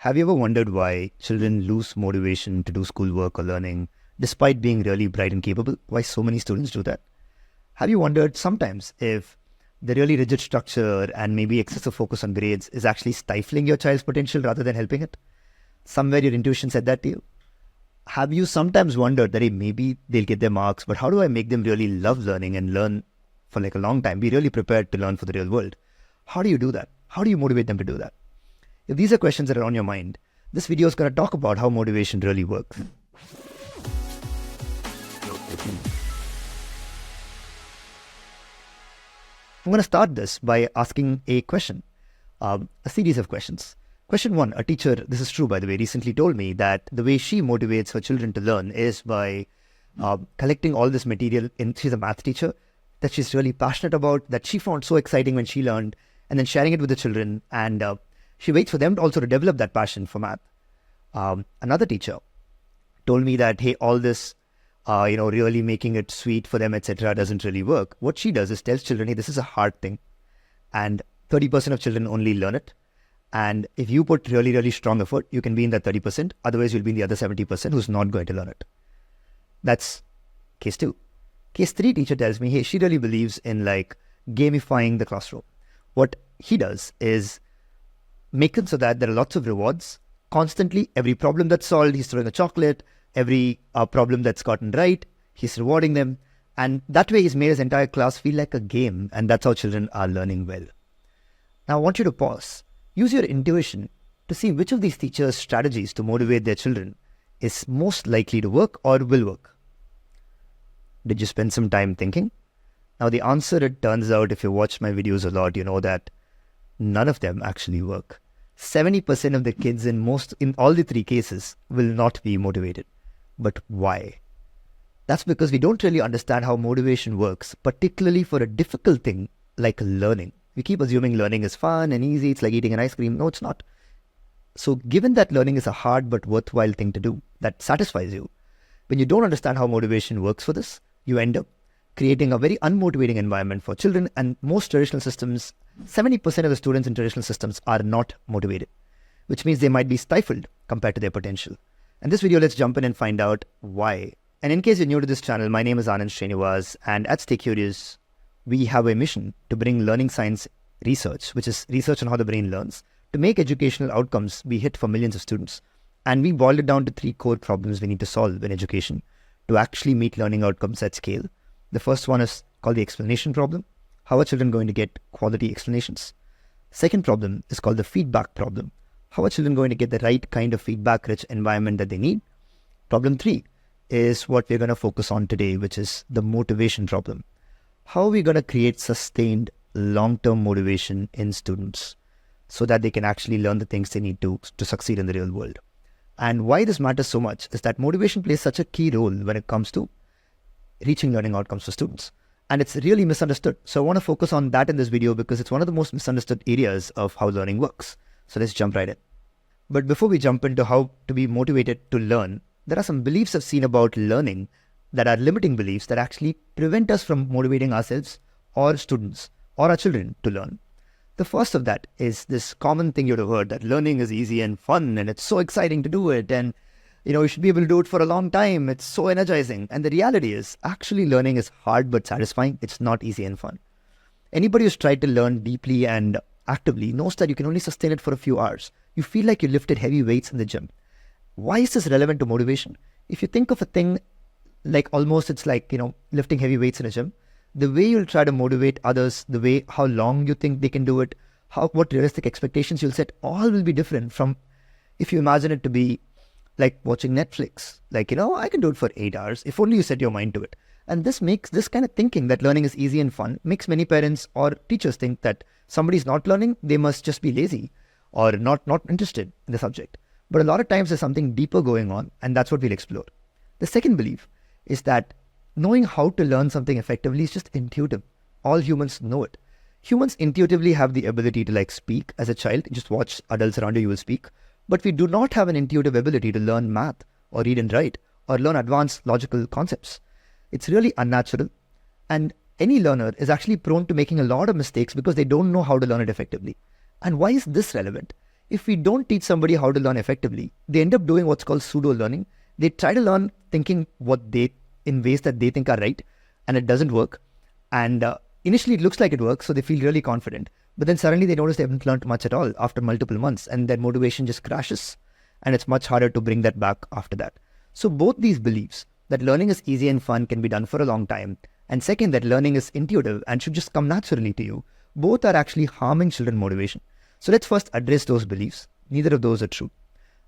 Have you ever wondered why children lose motivation to do schoolwork or learning despite being really bright and capable? Why so many students do that? Have you wondered sometimes if the really rigid structure and maybe excessive focus on grades is actually stifling your child's potential rather than helping it? Somewhere your intuition said that to you. Have you sometimes wondered that hey, maybe they'll get their marks, but how do I make them really love learning and learn for like a long time, be really prepared to learn for the real world? How do you do that? How do you motivate them to do that? If these are questions that are on your mind, this video is going to talk about how motivation really works. I'm going to start this by asking a question, a series of questions. Question one, a teacher, this is true by the way, recently told me that the way she motivates her children to learn is by collecting all this material. She's a math teacher that she's really passionate about, that she found so exciting when she learned, and then sharing it with the children. And she waits for them also to develop that passion for math. Another teacher told me that, hey, all this, really making it sweet for them, etc., doesn't really work. What she does is tells children, hey, this is a hard thing. And 30% of children only learn it. And if you put really, really strong effort, you can be in that 30%. Otherwise, you'll be in the other 70% who's not going to learn it. That's case two. Case three teacher tells me, hey, she really believes in like gamifying the classroom. What he does is make it so that there are lots of rewards. Constantly, every problem that's solved, he's throwing a chocolate. Every problem that's gotten right, he's rewarding them. And that way he's made his entire class feel like a game. And that's how children are learning well. Now I want you to pause. Use your intuition to see which of these teachers' strategies to motivate their children is most likely to work or will work. Did you spend some time thinking? Now the answer, it turns out, if you watch my videos a lot, you know that none of them actually work. 70% of the kids in all the three cases will not be motivated. But why? That's because we don't really understand how motivation works, particularly for a difficult thing like learning. We keep assuming learning is fun and easy. It's like eating an ice cream. No, it's not. So given that learning is a hard but worthwhile thing to do that satisfies you, when you don't understand how motivation works for this, you end up creating a very unmotivating environment for children. And most traditional systems, 70% of the students in traditional systems are not motivated, which means they might be stifled compared to their potential. In this video, let's jump in and find out why. And in case you're new to this channel, my name is Anand Srinivas, and at Stay Curious, we have a mission to bring learning science research, which is research on how the brain learns, to make educational outcomes be hit for millions of students. And we boiled it down to three core problems we need to solve in education to actually meet learning outcomes at scale. The first one is called the explanation problem. How are children going to get quality explanations? Second problem is called the feedback problem. How are children going to get the right kind of feedback-rich environment that they need? Problem three is what we're going to focus on today, which is the motivation problem. How are we going to create sustained long-term motivation in students so that they can actually learn the things they need to succeed in the real world? And why this matters so much is that motivation plays such a key role when it comes to reaching learning outcomes for students. And it's really misunderstood. So I want to focus on that in this video because it's one of the most misunderstood areas of how learning works. So let's jump right in. But before we jump into how to be motivated to learn, there are some beliefs I've seen about learning that are limiting beliefs that actually prevent us from motivating ourselves or students or our children to learn. The first of that is this common thing you'd have heard that learning is easy and fun and it's so exciting to do it, and you should be able to do it for a long time. It's so energizing. And the reality is actually learning is hard but satisfying. It's not easy and fun. Anybody who's tried to learn deeply and actively knows that you can only sustain it for a few hours. You feel like you lifted heavy weights in the gym. Why is this relevant to motivation? If you think of a thing like almost it's like, lifting heavy weights in a gym, the way you'll try to motivate others, the way, how long you think they can do it, what realistic expectations you'll set, all will be different from if you imagine it to be like watching Netflix. Like, I can do it for 8 hours if only you set your mind to it. And this kind of thinking that learning is easy and fun makes many parents or teachers think that somebody's not learning, they must just be lazy or not interested in the subject. But a lot of times there's something deeper going on, and that's what we'll explore. The second belief is that knowing how to learn something effectively is just intuitive. All humans know it. Humans intuitively have the ability to speak as a child. Just watch adults around you will speak. But we do not have an intuitive ability to learn math or read and write or learn advanced logical concepts. It's really unnatural. And any learner is actually prone to making a lot of mistakes because they don't know how to learn it effectively. And why is this relevant? if we don't teach somebody how to learn effectively, they end up doing what's called pseudo learning. They try to learn thinking in ways that they think are right, and it doesn't work. And initially it looks like it works, so they feel really confident. But then suddenly they notice they haven't learned much at all after multiple months, and their motivation just crashes. And it's much harder to bring that back after that. So both these beliefs, that learning is easy and fun, can be done for a long time, and second, that learning is intuitive and should just come naturally to you, both are actually harming children motivation. So let's first address those beliefs. Neither of those are true.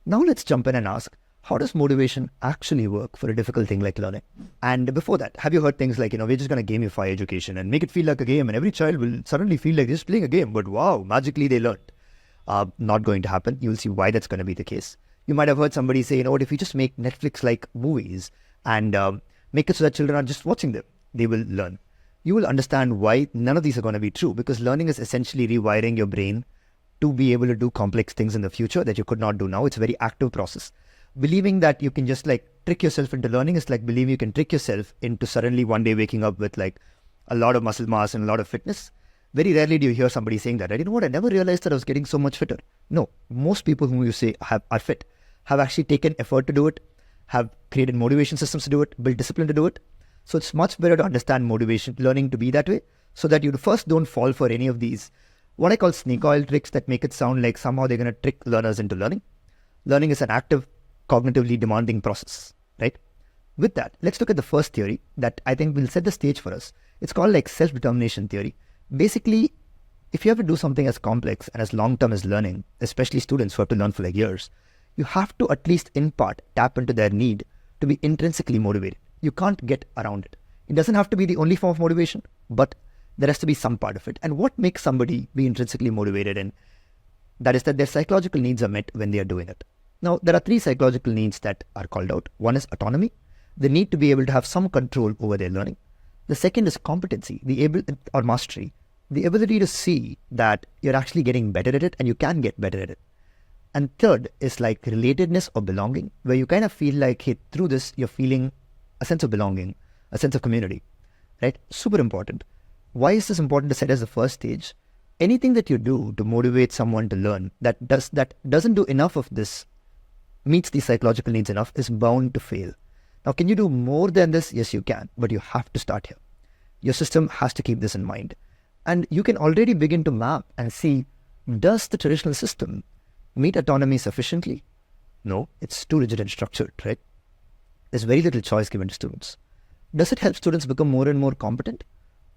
Now let's jump in and ask, how does motivation actually work for a difficult thing like learning? And before that, have you heard things like, we're just going to gamify education and make it feel like a game, and every child will suddenly feel like they're just playing a game, but wow, magically they learned. Not going to happen. You'll see why that's going to be the case. You might have heard somebody say, what if we just make Netflix-like movies and make it so that children are just watching them, they will learn. You will understand why none of these are going to be true, because learning is essentially rewiring your brain to be able to do complex things in the future that you could not do now. It's a very active process. Believing that you can just trick yourself into learning is like believing you can trick yourself into suddenly one day waking up with a lot of muscle mass and a lot of fitness. Very rarely do you hear somebody saying that, right? You know what, I never realized that I was getting so much fitter. No, most people whom you say are fit have actually taken effort to do it, have created motivation systems to do it, built discipline to do it. So it's much better to understand motivation, learning to be that way, so that you first don't fall for any of these, what I call snake oil tricks that make it sound like somehow they're going to trick learners into learning. Learning is an active, cognitively demanding process, right? With that, let's look at the first theory that I think will set the stage for us. It's called self-determination theory. Basically, if you have to do something as complex and as long-term as learning, especially students who have to learn for years, you have to at least in part tap into their need to be intrinsically motivated. You can't get around it. It doesn't have to be the only form of motivation, but there has to be some part of it. And what makes somebody be intrinsically motivated? And that is that their psychological needs are met when they are doing it. Now, there are 3 psychological needs that are called out. One is autonomy, the need to be able to have some control over their learning. The second is competency, or mastery, the ability to see that you're actually getting better at it and you can get better at it. And third is relatedness or belonging, where you kind of feel like, hey, through this, you're feeling a sense of belonging, a sense of community, right? Super important. Why is this important to set as the first stage? Anything that you do to motivate someone to learn that doesn't do enough of this, meets these psychological needs enough, is bound to fail. Now, can you do more than this? Yes, you can, but you have to start here. Your system has to keep this in mind. And you can already begin to map and see, does the traditional system meet autonomy sufficiently? No, it's too rigid and structured, right? There's very little choice given to students. Does it help students become more and more competent?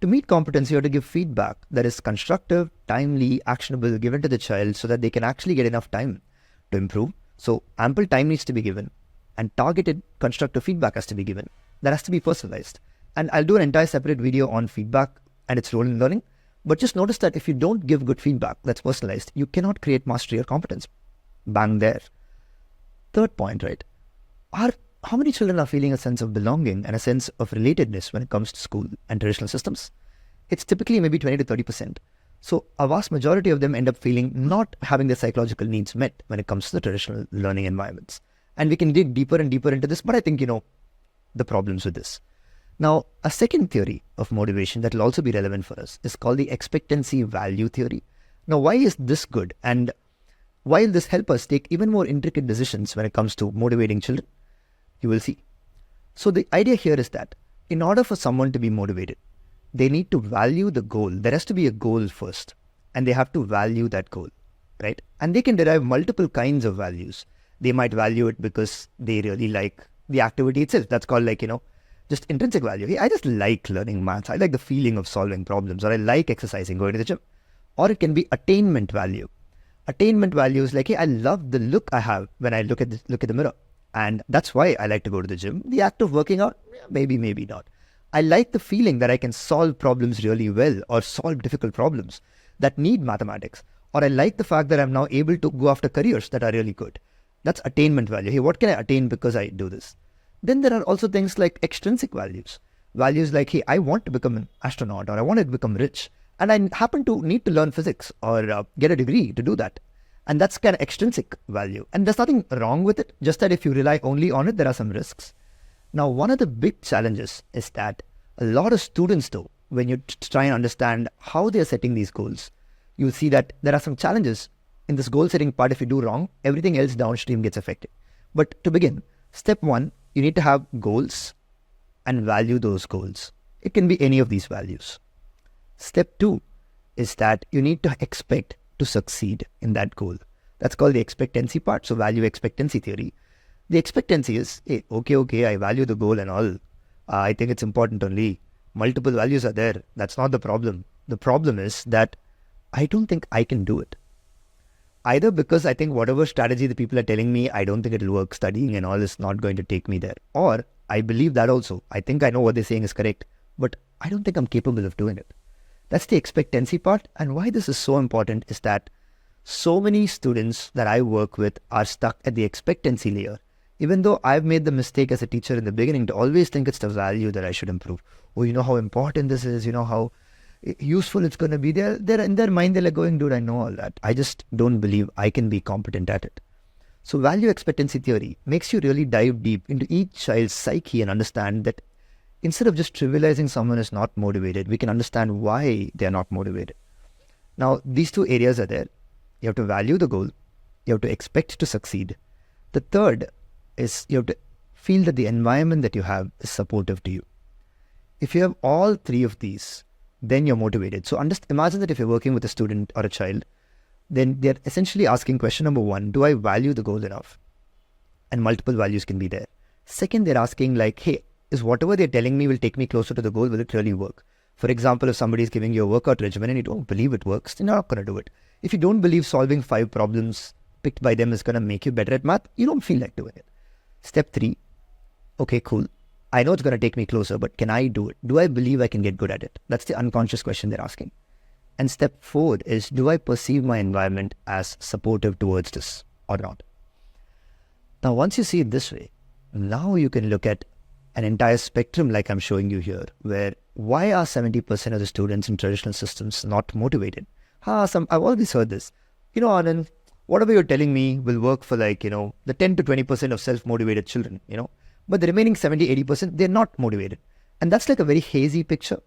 To meet competence, you have to give feedback that is constructive, timely, actionable, given to the child so that they can actually get enough time to improve. So ample time needs to be given, and targeted constructive feedback has to be given. That has to be personalized. And I'll do an entire separate video on feedback and its role in learning. But just notice that if you don't give good feedback that's personalized, you cannot create mastery or competence. Bang there. Third point, right? How many children are feeling a sense of belonging and a sense of relatedness when it comes to school and traditional systems? It's typically maybe 20 to 30%. So a vast majority of them end up feeling not having their psychological needs met when it comes to the traditional learning environments. And we can dig deeper and deeper into this, but I think the problems with this. Now, a second theory of motivation that will also be relevant for us is called the expectancy value theory. Now, why is this good? And why will this help us take even more intricate decisions when it comes to motivating children? You will see. So the idea here is that in order for someone to be motivated, they need to value the goal. There has to be a goal first, and they have to value that goal, right? And they can derive multiple kinds of values. They might value it because they really like the activity itself. That's called just intrinsic value. Hey, I just like learning maths. I like the feeling of solving problems, or I like exercising, going to the gym. Or it can be attainment value. Attainment value is hey, I love the look I have when I look at the mirror. And that's why I like to go to the gym. The act of working out, maybe not. I like the feeling that I can solve problems really well, or solve difficult problems that need mathematics. Or I like the fact that I'm now able to go after careers that are really good. That's attainment value. Hey, what can I attain because I do this? Then there are also things like extrinsic values. Values like, hey, I want to become an astronaut, or I want to become rich. And I happen to need to learn physics or get a degree to do that. And that's kind of extrinsic value. And there's nothing wrong with it, just that if you rely only on it, there are some risks. Now, one of the big challenges is that a lot of students, though, when you try and understand how they're setting these goals, you'll see that there are some challenges in this goal setting part, if you do wrong, everything else downstream gets affected. But to begin, step one, you need to have goals and value those goals. It can be any of these values. Step two is that you need to expect to succeed in that goal. That's called the expectancy part. So value expectancy theory. The expectancy is, hey, okay, I value the goal and all. I think it's important only. Multiple values are there. That's not the problem. The problem is that I don't think I can do it. Either because I think whatever strategy the people are telling me, I don't think it'll work. Studying and all is not going to take me there. Or I believe that also. I think I know what they're saying is correct, but I don't think I'm capable of doing it. That's the expectancy part. And why this is so important is that so many students that I work with are stuck at the expectancy layer. Even though I've made the mistake as a teacher in the beginning to always think it's the value that I should improve. Oh, you know how important this is, you know how useful it's going to be. They're in their mind, they're like going, dude, I know all that. I just don't believe I can be competent at it. So value expectancy theory makes you really dive deep into each child's psyche and understand that instead of just trivializing someone is not motivated, we can understand why they're not motivated. Now, these two areas are there. You have to value the goal. You have to expect to succeed. The third is you have to feel that the environment that you have is supportive to you. If you have all three of these, then you're motivated. So imagine that if you're working with a student or a child, then they're essentially asking question number one, do I value the goal enough? And multiple values can be there. Second, they're asking like, hey, is whatever they're telling me will take me closer to the goal, will it really work? For example, if somebody is giving you a workout regimen and you don't believe it works, then you're not going to do it. If you don't believe solving 5 problems picked by them is going to make you better at math, you don't feel like doing it. Step 3, okay, cool. I know it's going to take me closer, but can I do it? Do I believe I can get good at it? That's the unconscious question they're asking. And step 4 is, do I perceive my environment as supportive towards this or not? Now, once you see it this way, now you can look at an entire spectrum like I'm showing you here, where why are 70% of the students in traditional systems not motivated? I've always heard this. Anand, whatever you're telling me will work for the 10 to 20% of self-motivated children, but the remaining 70-80%, they're not motivated. And that's like a very hazy picture.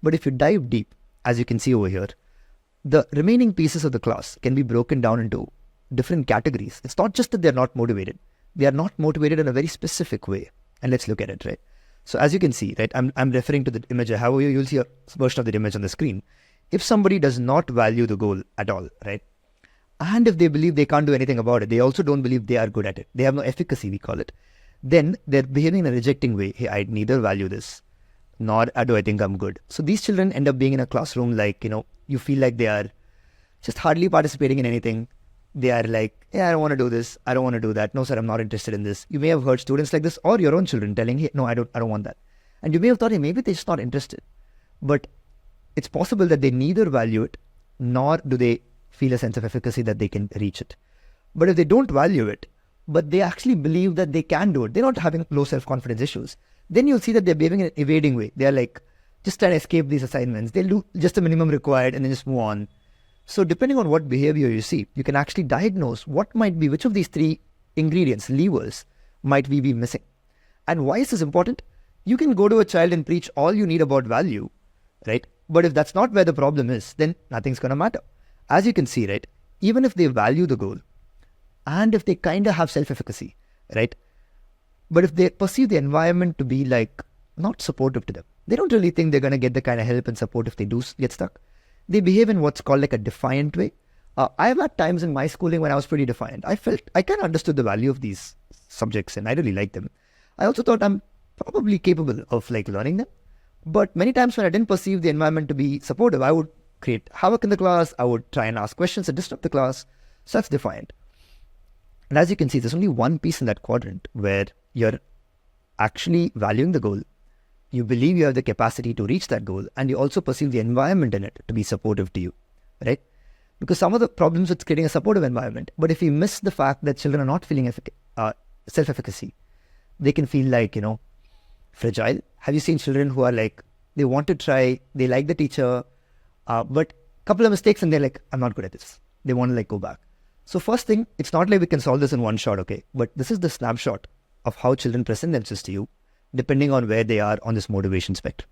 But if you dive deep, as you can see over here, the remaining pieces of the class can be broken down into different categories. It's not just that they're not motivated. They are not motivated in a very specific way. And let's look at it, right? So as you can see, right, I'm referring to the image I have over here. You'll see a version of the image on the screen. If somebody does not value the goal at all, right? And if they believe they can't do anything about it, they also don't believe they are good at it. They have no efficacy, we call it. Then they're behaving in a rejecting way. Hey, I neither value this, nor do I think I'm good. So these children end up being in a classroom like, you feel like they are just hardly participating in anything. They are like, yeah, I don't want to do this. I don't want to do that. No, sir, I'm not interested in this. You may have heard students like this or your own children telling, hey, no, I don't want that. And you may have thought, hey, maybe they're just not interested. But it's possible that they neither value it, nor do they feel a sense of efficacy that they can reach it. But if they don't value it, but they actually believe that they can do it, they're not having low self-confidence issues, then you'll see that they're behaving in an evading way. They're like, just trying to escape these assignments. They'll do just the minimum required and then just move on. So depending on what behavior you see, you can actually diagnose which of these 3 ingredients, levers, might we be missing. And why is this important? You can go to a child and preach all you need about value, right? But if that's not where the problem is, then nothing's going to matter. As you can see, right, even if they value the goal and if they kind of have self-efficacy, right, but if they perceive the environment to be like not supportive to them, they don't really think they're going to get the kind of help and support if they do get stuck. They behave in what's called like a defiant way. I've had times in my schooling when I was pretty defiant. I felt I kind of understood the value of these subjects and I really liked them. I also thought I'm probably capable of like learning them. But many times when I didn't perceive the environment to be supportive, I would create havoc in the class. I would try and ask questions and disrupt the class. So that's defiant. And as you can see, there's only one piece in that quadrant where you're actually valuing the goal. You believe you have the capacity to reach that goal, and you also perceive the environment in it to be supportive to you, right? Because some of the problems with creating a supportive environment, but if you miss the fact that children are not feeling self-efficacy, they can feel like, fragile. Have you seen children who are like, they want to try, they like the teacher, but a couple of mistakes and they're like, I'm not good at this. They want to like go back. So first thing, it's not like we can solve this in one shot, okay? But this is the snapshot of how children present themselves to you, depending on where they are on this motivation spectrum.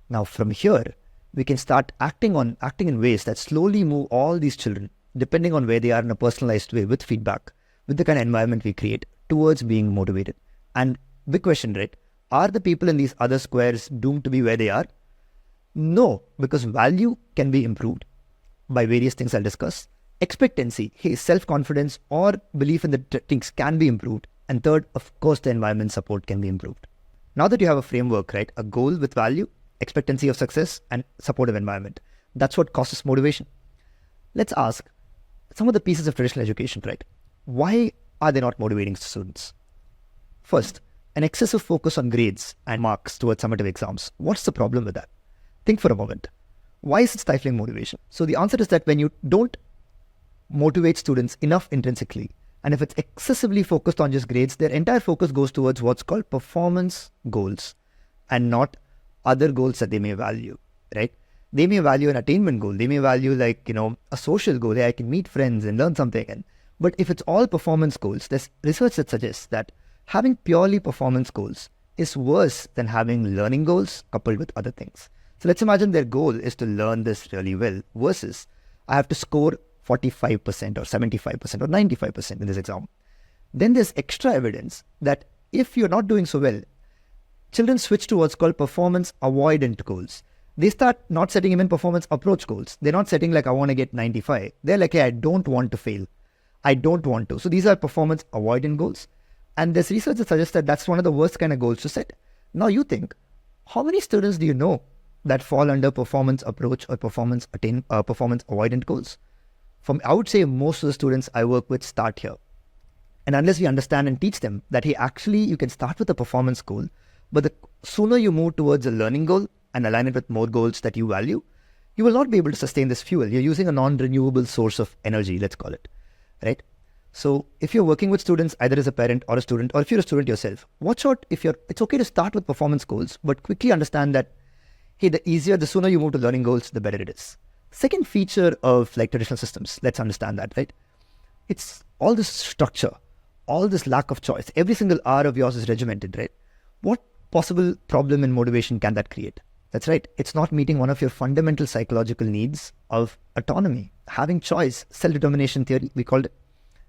Now from here, we can start acting in ways that slowly move all these children depending on where they are in a personalized way with feedback, with the kind of environment we create towards being motivated. And big question, right? Are the people in these other squares doomed to be where they are? No, because value can be improved by various things I'll discuss. Expectancy, self-confidence or belief in the things can be improved. And third, of course, the environment support can be improved. Now that you have a framework, right? A goal with value, expectancy of success, and supportive environment. That's what causes motivation. Let's ask some of the pieces of traditional education, right? Why are they not motivating students? First, an excessive focus on grades and marks towards summative exams. What's the problem with that? Think for a moment. Why is it stifling motivation? So the answer is that when you don't motivate students enough intrinsically, and if it's excessively focused on just grades, their entire focus goes towards what's called performance goals and not other goals that they may value, right? They may value an attainment goal. They may value a social goal. I can meet friends and learn something. But if it's all performance goals, there's research that suggests that having purely performance goals is worse than having learning goals coupled with other things. So let's imagine their goal is to learn this really well versus I have to score 45% or 75% or 95% in this exam. Then there's extra evidence that if you're not doing so well, children switch to what's called performance avoidant goals. They start not setting even performance approach goals. They're not setting I want to get 95. They're like, hey, I don't want to fail. I don't want to. So these are performance avoidant goals. And there's research that suggests that that's one of the worst kind of goals to set. Now you think, how many students do you know that fall under performance approach or performance avoidant goals? I would say most of the students I work with start here. And unless we understand and teach them that, hey, actually you can start with a performance goal, but the sooner you move towards a learning goal and align it with more goals that you value, you will not be able to sustain this fuel. You're using a non-renewable source of energy, let's call it, right? So if you're working with students, either as a parent or a student, or if you're a student yourself, watch out it's okay to start with performance goals, but quickly understand that, hey, the sooner you move to learning goals, the better it is. Second feature of traditional systems, let's understand that, right? It's all this structure, all this lack of choice. Every single hour of yours is regimented, right? What possible problem in motivation can that create? That's right. It's not meeting one of your fundamental psychological needs of autonomy, having choice, self-determination theory, we called it.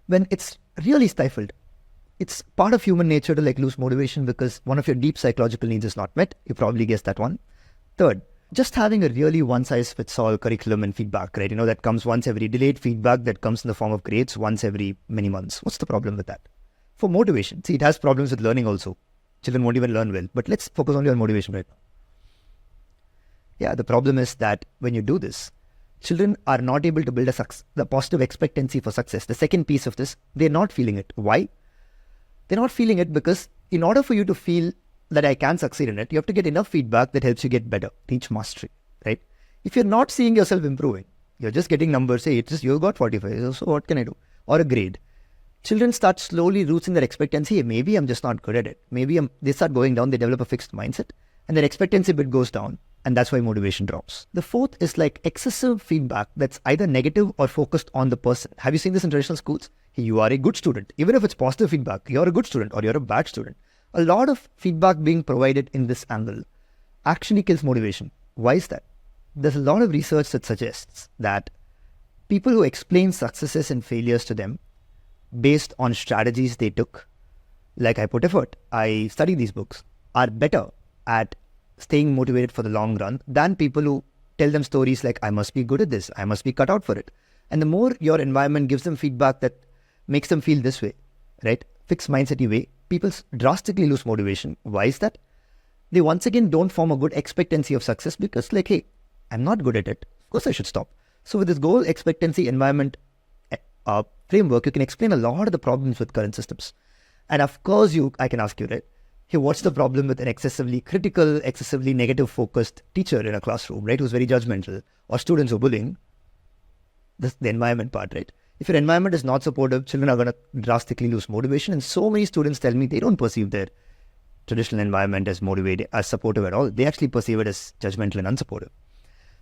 When it's really stifled, it's part of human nature to lose motivation because one of your deep psychological needs is not met. You probably guessed that one. Third, just having a really one-size-fits-all curriculum and feedback, right? That comes once every delayed feedback that comes in the form of grades once every many months. What's the problem with that? For motivation, see, it has problems with learning also. Children won't even learn well. But let's focus only on motivation right now. Yeah, the problem is that when you do this, children are not able to build the positive expectancy for success. The second piece of this, they're not feeling it. Why? They're not feeling it because in order for you to feel that I can succeed in it, you have to get enough feedback that helps you get better, reach mastery, right? If you're not seeing yourself improving, you're just getting numbers, say, you got 45, so what can I do? Or a grade. Children start slowly losing their expectancy. Hey, maybe I'm just not good at it. They start going down, they develop a fixed mindset, and their expectancy bit goes down. And that's why motivation drops. The fourth is excessive feedback that's either negative or focused on the person. Have you seen this in traditional schools? Hey, you are a good student. Even if it's positive feedback, you're a good student or you're a bad student. A lot of feedback being provided in this angle actually kills motivation. Why is that? There's a lot of research that suggests that people who explain successes and failures to them based on strategies they took, like I put effort, I study these books, are better at staying motivated for the long run than people who tell them stories like, I must be good at this, I must be cut out for it. And the more your environment gives them feedback that makes them feel this way, right? Fixed mindset way, people drastically lose motivation. Why is that? They once again don't form a good expectancy of success because hey, I'm not good at it. Of course I should stop. So with this goal expectancy environment framework, you can explain a lot of the problems with current systems. And of course, I can ask you, right? Hey, what's the problem with an excessively critical, excessively negative focused teacher in a classroom, right? Who's very judgmental, or students who are bullying? That's the environment part, right? If your environment is not supportive, children are going to drastically lose motivation. And so many students tell me they don't perceive their traditional environment as motivating, as supportive at all. They actually perceive it as judgmental and unsupportive.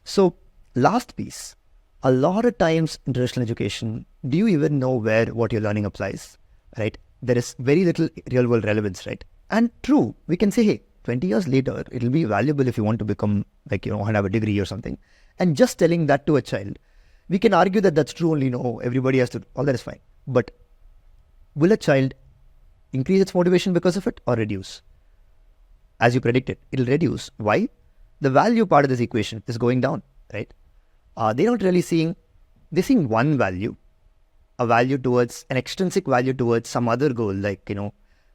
So last piece, a lot of times in traditional education, do you even know where what you're learning applies, right? There is very little real world relevance, right? And true, we can say, hey, 20 years later, it'll be valuable if you want to become and have a degree or something. And just telling that to a child We can argue that that's true only. No, everybody has to, all that is fine. But will a child increase its motivation because of it or reduce? As you predicted, it'll reduce. Why? The value part of this equation is going down, right? They're not really they're seeing one value, a value towards, an extrinsic value towards some other goal, like,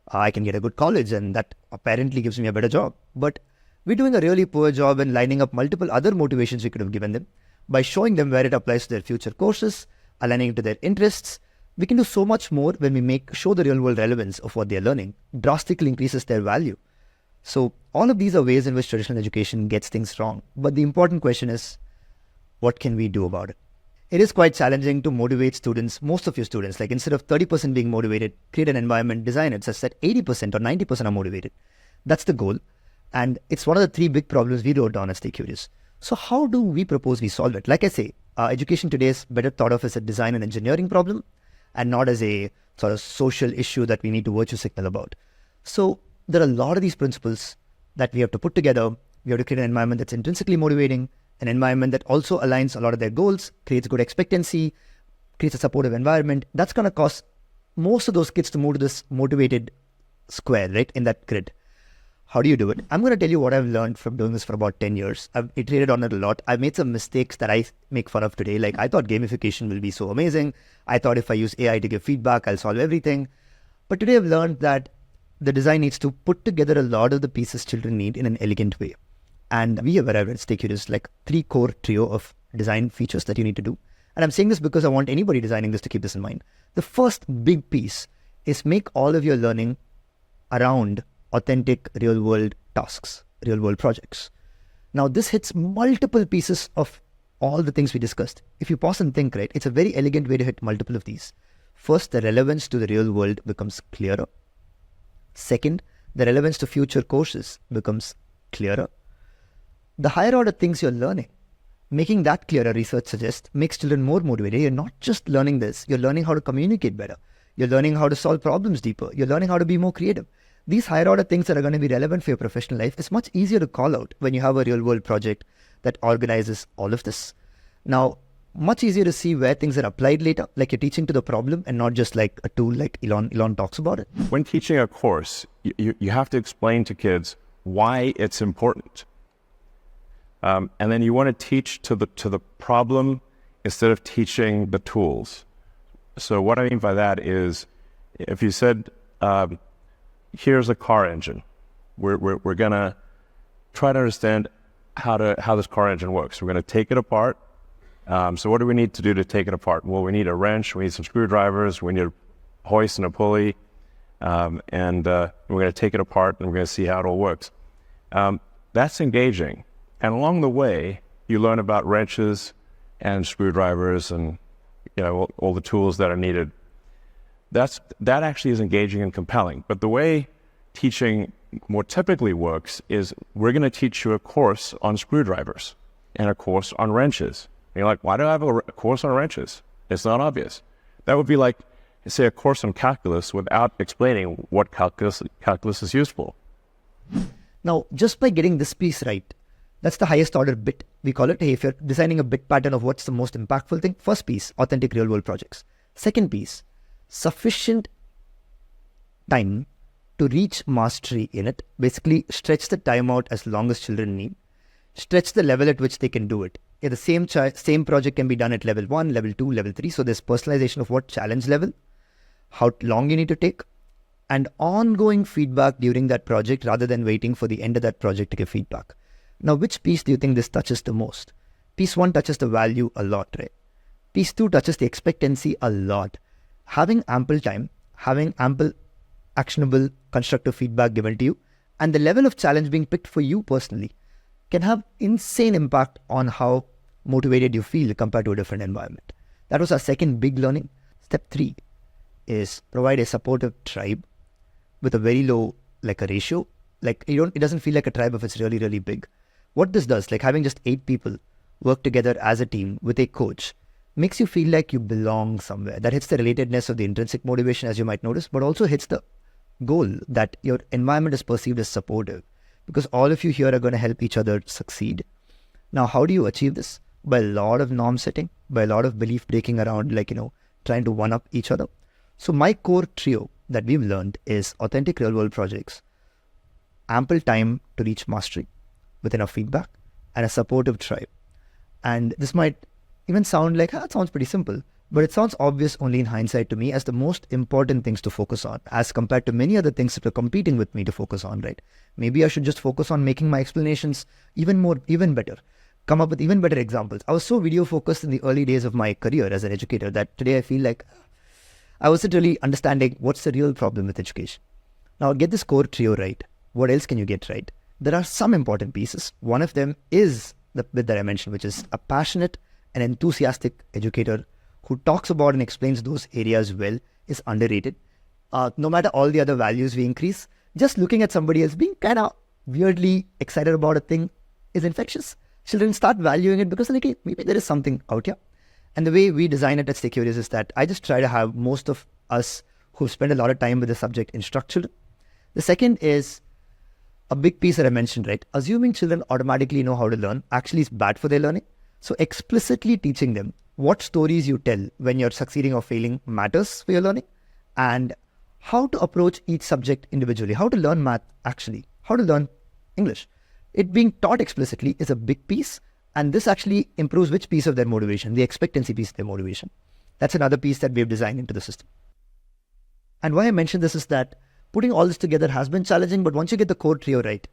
I can get a good college and that apparently gives me a better job. But we're doing a really poor job in lining up multiple other motivations we could have given them by showing them where it applies to their future courses, aligning it to their interests. We can do so much more when we show the real world relevance of what they're learning, drastically increases their value. So all of these are ways in which traditional education gets things wrong. But the important question is, what can we do about it? It is quite challenging to motivate students, most of your students, like instead of 30% being motivated, create an environment, design it such that 80% or 90% are motivated. That's the goal. And it's one of the 3 big problems we wrote down at Stay Curious. So how do we propose we solve it? Like I say, education today is better thought of as a design and engineering problem and not as a sort of social issue that we need to virtue signal about. So there are a lot of these principles that we have to put together. We have to create an environment that's intrinsically motivating, an environment that also aligns a lot of their goals, creates good expectancy, creates a supportive environment. That's going to cause most of those kids to move to this motivated square, right, in that grid. How do you do it? I'm going to tell you what I've learned from doing this for about 10 years. I've iterated on it a lot. I've made some mistakes that I make fun of today. Like I thought gamification will be so amazing. I thought if I use AI to give feedback, I'll solve everything. But today I've learned that the design needs to put together a lot of the pieces children need in an elegant way. And we have arrived at Stay Curious, like 3 core trio of design features that you need to do. And I'm saying this because I want anybody designing this to keep this in mind. The first big piece is make all of your learning around authentic real-world tasks, real-world projects. Now, this hits multiple pieces of all the things we discussed. If you pause and think, right, it's a very elegant way to hit multiple of these. First, the relevance to the real world becomes clearer. Second, the relevance to future courses becomes clearer. The higher order things you're learning, making that clearer, research suggests, makes children more motivated. You're not just learning this, you're learning how to communicate better. You're learning how to solve problems deeper. You're learning how to be more creative. These higher order things that are going to be relevant for your professional life is much easier to call out when you have a real world project that organizes all of this. Now, much easier to see where things are applied later, like you're teaching to the problem and not just like a tool like Elon talks about it. When teaching a course, you have to explain to kids why it's important. And then you want to teach to the problem instead of teaching the tools. So what I mean by that is, if you said, here's a car engine, we're gonna try to understand how this car engine works. We're gonna take it apart. So what do we need to do to take it apart? Well, we need a wrench, we need some screwdrivers, we need a hoist and a pulley, and we're gonna take it apart and we're gonna see how it all works. That's engaging. And along the way, you learn about wrenches and screwdrivers and all the tools that are needed. That actually is engaging and compelling. But the way teaching more typically works is we're going to teach you a course on screwdrivers and a course on wrenches. And you're like, why do I have a course on wrenches? It's not obvious. That would be like, say, a course on calculus without explaining what calculus is used for. Now, just by getting this piece right, that's the highest order bit. We call it, hey, if you're designing a bit pattern of what's the most impactful thing, first piece, authentic real world projects. Second piece, sufficient time to reach mastery in it. Basically, stretch the time out as long as children need. Stretch the level at which they can do it. Yeah, the same project can be done at level 1, level 2, level 3. So there's personalization of what challenge level, how long you need to take, and ongoing feedback during that project rather than waiting for the end of that project to give feedback. Now, which piece do you think this touches the most? Piece 1 touches the value a lot, right? Piece 2 touches the expectancy a lot. Having ample time, having ample actionable constructive feedback given to you, and the level of challenge being picked for you personally can have insane impact on how motivated you feel compared to a different environment. That was our second big learning. Step 3 is provide a supportive tribe with a very low, like a ratio. Like it doesn't feel like a tribe if it's really, really big. What this does, like having just 8 people work together as a team with a coach, makes you feel like you belong somewhere. That hits the relatedness of the intrinsic motivation, as you might notice, but also hits the goal that your environment is perceived as supportive, because all of you here are going to help each other succeed. Now, how do you achieve this? By a lot of norm setting, by a lot of belief breaking around, trying to one up each other. So my core trio that we've learned is authentic real world projects, ample time to reach mastery with enough feedback, and a supportive tribe. And this might even sound like, it sounds pretty simple, but it sounds obvious only in hindsight to me as the most important things to focus on as compared to many other things that are competing with me to focus on, right? Maybe I should just focus on making my explanations even better, come up with even better examples. I was so video focused in the early days of my career as an educator that today I feel like I wasn't really understanding what's the real problem with education. Now, get this core trio right. What else can you get right? There are some important pieces. One of them is the bit that I mentioned, which is a passionate and enthusiastic educator who talks about and explains those areas well is underrated. No matter all the other values we increase, just looking at somebody else being kind of weirdly excited about a thing is infectious. Children start valuing it because like, hey, maybe there is something out here. And the way we design it at Stay Curious is that I just try to have most of us who've spent a lot of time with the subject instruct children. The second is a big piece that I mentioned, right? Assuming children automatically know how to learn actually is bad for their learning. So explicitly teaching them what stories you tell when you're succeeding or failing matters for your learning, and how to approach each subject individually, how to learn math actually, how to learn English. It being taught explicitly is a big piece, and this actually improves which piece of their motivation, the expectancy piece of their motivation. That's another piece that we've designed into the system. And why I mentioned this is that putting all this together has been challenging, but once you get the core trio right,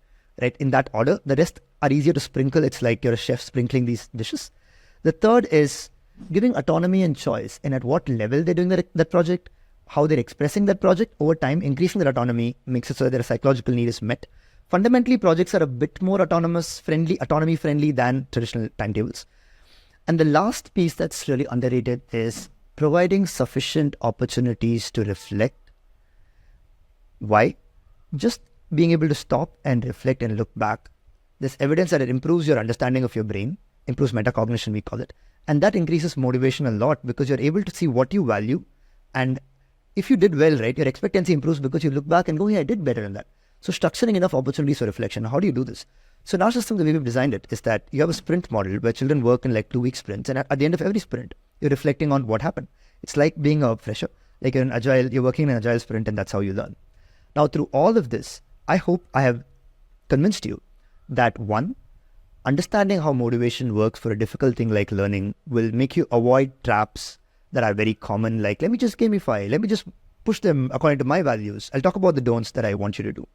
in that order, the rest are easier to sprinkle. It's like you're a chef sprinkling these dishes. The third is giving autonomy and choice in at what level they're doing that project, how they're expressing that project over time. Increasing their autonomy makes it so that their psychological need is met. Fundamentally, projects are a bit more autonomy friendly than traditional timetables. And the last piece that's really underrated is providing sufficient opportunities to reflect. Why? Just being able to stop and reflect and look back. There's evidence that it improves your understanding of your brain, improves metacognition, we call it. And that increases motivation a lot because you're able to see what you value. And if you did well, right, your expectancy improves because you look back and go, yeah, I did better than that. So structuring enough opportunities for reflection. How do you do this? So in our system, the way we've designed it is that you have a sprint model where children work in like 2-week sprints. And at the end of every sprint, you're reflecting on what happened. It's like being a fresher, like you're working in an agile sprint, and that's how you learn. Now, through all of this, I hope I have convinced you that one, understanding how motivation works for a difficult thing like learning will make you avoid traps that are very common, like let me just gamify, let me just push them according to my values. I'll talk about the don'ts that I want you to do.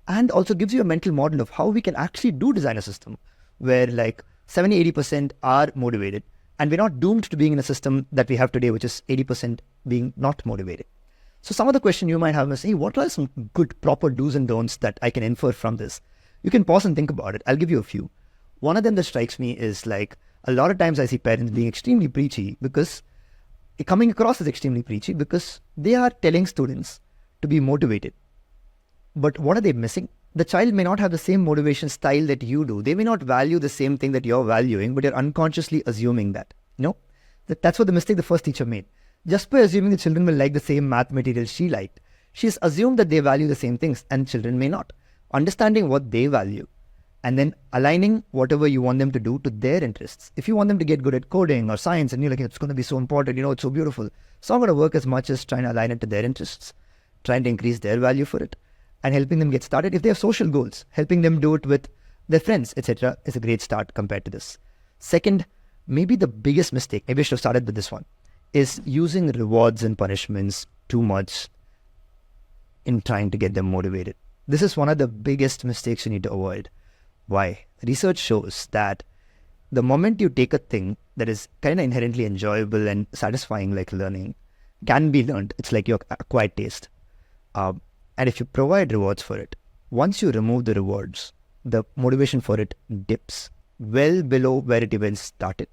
And also gives you a mental model of how we can actually design a system where like 70-80% are motivated, and we're not doomed to being in a system that we have today, which is 80% being not motivated. So some of the question you might have is, hey, what are some good proper do's and don'ts that I can infer from this? You can pause and think about it. I'll give you a few. One of them that strikes me is like a lot of times I see parents being extremely preachy because coming across as extremely preachy because they are telling students to be motivated. But what are they missing? The child may not have the same motivation style that you do. They may not value the same thing that you're valuing, but you're unconsciously assuming that. That's what the mistake the first teacher made. Just by assuming the children will like the same math material she liked, she has assumed that they value the same things, and children may not. Understanding what they value and then aligning whatever you want them to do to their interests. If you want them to get good at coding or science and you're like, it's going to be so important, it's so beautiful. It's not going to work as much as trying to align it to their interests, trying to increase their value for it, and helping them get started. If they have social goals, helping them do it with their friends, etc. is a great start compared to this. Second, maybe the biggest mistake, maybe I should have started with this one, is using rewards and punishments too much in trying to get them motivated. This is one of the biggest mistakes you need to avoid. Why? Research shows that the moment you take a thing that is kind of inherently enjoyable and satisfying, like learning, can be learned. It's like your acquired taste. And if you provide rewards for it, once you remove the rewards, the motivation for it dips well below where it even started.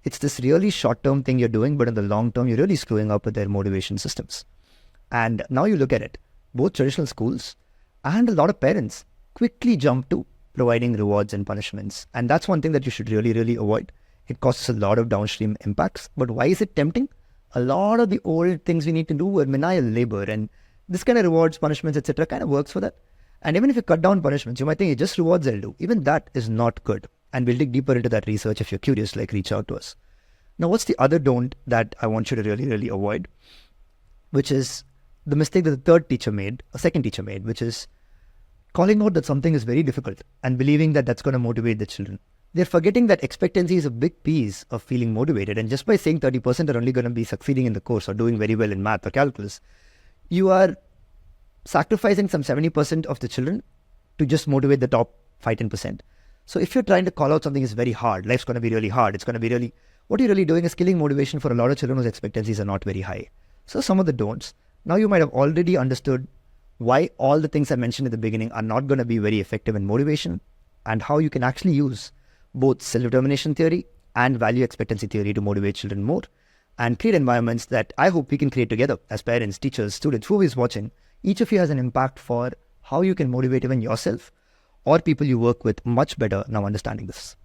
It's this really short-term thing you're doing, but in the long term, you're really screwing up with their motivation systems. And now you look at it, both traditional schools and a lot of parents quickly jump to providing rewards and punishments. And that's one thing that you should really, really avoid. It causes a lot of downstream impacts. But why is it tempting? A lot of the old things we need to do were menial labor, and this kind of rewards, punishments, etc. kind of works for that. And even if you cut down punishments, you might think it's just rewards I'll do. Even that is not good. And we'll dig deeper into that research. If you're curious, reach out to us. Now, what's the other don't that I want you to really, really avoid? Which is the mistake that the second teacher made, which is calling out that something is very difficult and believing that that's going to motivate the children. They're forgetting that expectancy is a big piece of feeling motivated. And just by saying 30% are only going to be succeeding in the course or doing very well in math or calculus, you are sacrificing some 70% of the children to just motivate the top 5-10%. So if you're trying to call out something is very hard, life's going to be really hard, it's going to be really, what you're really doing is killing motivation for a lot of children whose expectancies are not very high. So some of the don'ts. Now you might have already understood why all the things I mentioned at the beginning are not going to be very effective in motivation, and how you can actually use both self-determination theory and value expectancy theory to motivate children more and create environments that I hope we can create together as parents, teachers, students, who is watching. Each of you has an impact for how you can motivate even yourself or people you work with much better now understanding this.